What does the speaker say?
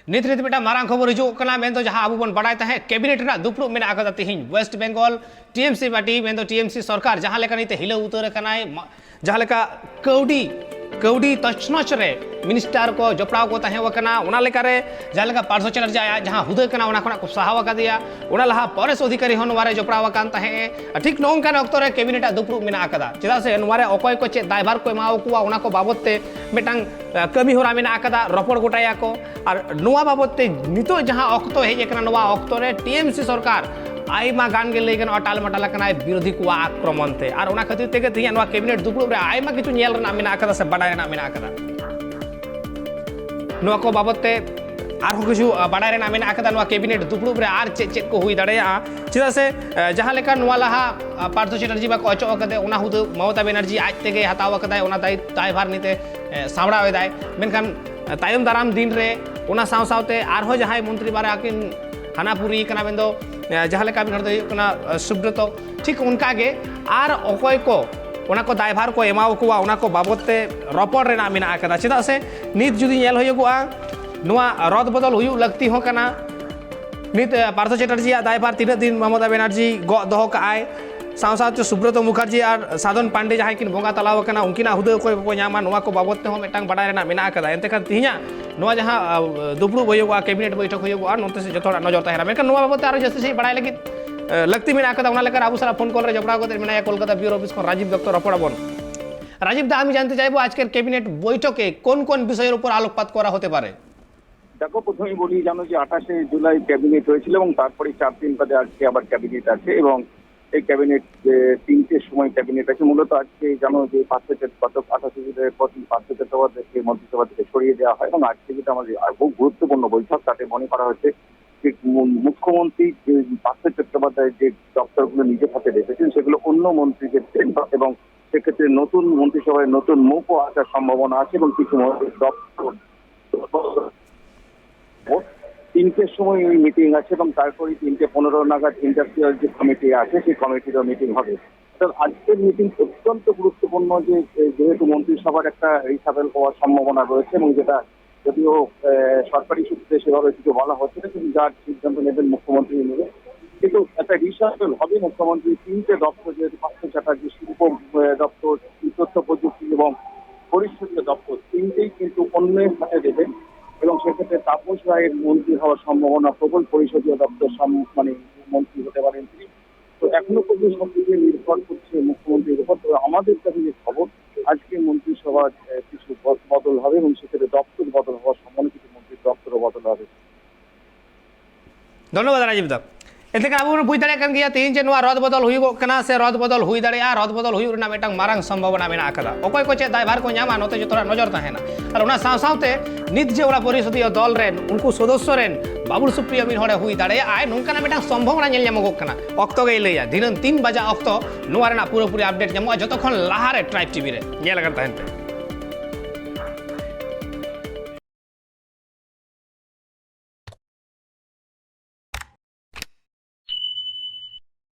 नित नित मिटा मारांग खबर हिजुक कना मेन तो जहां आबू बन बड़ाय तहे कैबिनेट रा दुपड़ू मेना आकदा तिहिन वेस्ट बेंगल टीएमसी पार्टी मेन तो टीएमसी सरकार जहां लेका नीते हिला उतर कनाय जहां लेका कौडी तछनच रे मिनिस्टर को जपड़ाव को तहे वकना उना लेका रे जहां लेका पार्सो चलर जाया जहां हुदे कना उना खना को सहावा का दिया उना लहा परेस अधिकारी हन वारे जपड़ाव कान तहे ठीक नोंग कान अक्तो रे कैबिनेट दुपड़ू मेना आकदा चेदा से नवारे अकय को चे दायभार को एमाव कुआ उना को बाबतते मिटांग कमी होरा मेना आकदा रपड़ गोटाया को और नुआ बाबतते नितो जहां अक्तो हेज एकना नुआ अक्तो रे टीएमसी सरकार आयमा गान गे लेगन अटाल मटाल कनाय विरोधी को आक्रमण थे और उना खातिर तेगे तिया नुआ कैबिनेट दुपड़ू रे आयमा किछु नेल रना मेना आकदा से बडाय रना मेना आकदा नुआ को बाबतते आर हो किछु बडाय रना मेना आकदा नुआ कैबिनेट दुपड़ू रे आर चेक को हुई दाड़ेया चिदा से जहां लेका नुआ लहा पार्थो चैटर्जी बा को अचो कदे उना हुद ममता बनर्जी आज तेगे हताव कदाय उना दायभार नीते सामड़ा वेदाय मेनखान तायम दाराम दिन रे उना साव सावते आर हो जहाय मंत्री बारे आकिन हानापुरी कना बेंदो जहां लेका बिन हरदे कना सुब्रत ठीक उनका गे आर अकय को उना को दायभार को एमाव को उना को बाबतते रपड़ रेना मेना आकदा चिदा से नित जुदी नेल होयगोआ नुआ रद बदल हुयु लगती हो कना नित पार्थो चैटर्जी दायभार तीन दिन ममता बनर्जी ग दहो काय साव साव सुब्रत मुखर्जी और साधन पांडे जहां किन बोंगा तलाव कना उनकिना हुदे को नामा नुआ को बाबतते हो मेटांग बडाय रेना मेना आकदा एनते खान तिहिया नुआ जहां दुपड़ू होयगोआ कैबिनेट बैठक होयगोआ नोते से जतोड़ा नजर तहेरा मेनका नुआ बाबतते आरो जस्ती से बडाय लगी लगती मेना आकदा उना लेकर आबू सारा फोन कॉल रे जपड़ा को मेना कोलकाता ब्यूरो ऑफिस को राजीव दत्त रपड़ाबन राजीव दा আমি জানতে চাইবো আজকের ক্যাবিনেট বৈঠকে কোন কোন বিষয়ের উপর আলোকপাত করা হতে পারে। দেখো প্রথমেই বলি জানো যে 28শে জুলাই ক্যাবিনেট হয়েছিল এবং তারপরে 4 দিন বাদে আজকে আবার ক্যাবিনেট আছে এবং এই ক্যাবিনেট 3টের সময় ক্যাবিনেট আছে মূলত আজকে জানো যে গত 28শে জুলাইয়ের পর পার্থ চট্টোপাধ্যায়কে মন্ত্রিসভা থেকে সরিয়ে দেওয়া হয় এবং আজকে যেটা আমাদের খুব গুরুত্বপূর্ণ বৈঠক তাতে মনে করা হচ্ছে যে মুখ্যমন্ত্রী যে পার্থ চট্টোপাধ্যায়ের যে দপ্তরগুলো নিজের হাতে রেখেছেন সেগুলো অন্য মন্ত্রীকে দেন এবং সেক্ষেত্রে নতুন মন্ত্রিসভায় নতুন মুখও আসার সম্ভাবনা আছে এবং কিছু দপ্তর 3টের সময় মিটিং আছে এবং তারপরে 3:15 নাগাদ ইন্ডাস্ট্রিয়াল যে কমিটি আছে সেই কমিটিরও মিটিং হবে। আজকের মিটিং অত্যন্ত গুরুত্বপূর্ণ যে যেহেতু মন্ত্রিসভার একটা রিসাফেল হওয়ার সম্ভাবনা রয়েছে এবং যেটা যদিও সরকারি সূত্রে সেভাবে কিছু বলা হচ্ছে না কিন্তু যার সিদ্ধান্ত নেবেন মুখ্যমন্ত্রী নেবে কিন্তু একটা রিসাফেল হবে মুখ্যমন্ত্রী 3টে দপ্তর যেহেতু পার্থ চ্যাটার্জি শিল্প দপ্তর তথ্য প্রযুক্তি এবং পরিষদীয় দপ্তর 3টেই কিন্তু অন্যের হাতে দেবেন এবং সেক্ষেত্রে তাপস রায়ের মন্ত্রী হওয়ার সম্ভাবনা প্রবল পরিষদীয় দপ্তর মানে মন্ত্রী হতে পারেন তিনি। তো এখনো পর্যন্ত সবকিছু নির্ভর করছে মুখ্যমন্ত্রীর উপর। তো আমাদের কাছে যে খবর আজকে মন্ত্রিসভার কিছু বদল হবে এবং সেক্ষেত্রে দপ্তর বদল হওয়ার সম্ভাবনা কিছু মন্ত্রীর দপ্তরও বদল হবে। ধন্যবাদ রাজীব দা एते का आबू बुझ दाड़े कन गया तीन जे नुआ रद बदल हुई कना से रद बदल हुई दाड़े रद बदल हुई ना मेटांग मारांग संभावना मेना आकदा अकय को चे दायभार को न्यामा नोते जे तोरा नजर ताहेना और उना साव सावते नित जे ओरा परिषदीय दल रेन उनको सदस्य रेन बाबुल सुप्रिय मिन हड़े हुई दाड़े आय नुनकाना मेटांग संभावना नेल न्यामगो कना अक्तो गई लैया दिन 3 बजा अक्तो नुआ रेना पूरा पूरी अपडेट न्यामो जतखन लाहारे ट्राइब टीवी रे नेल करता हेनते।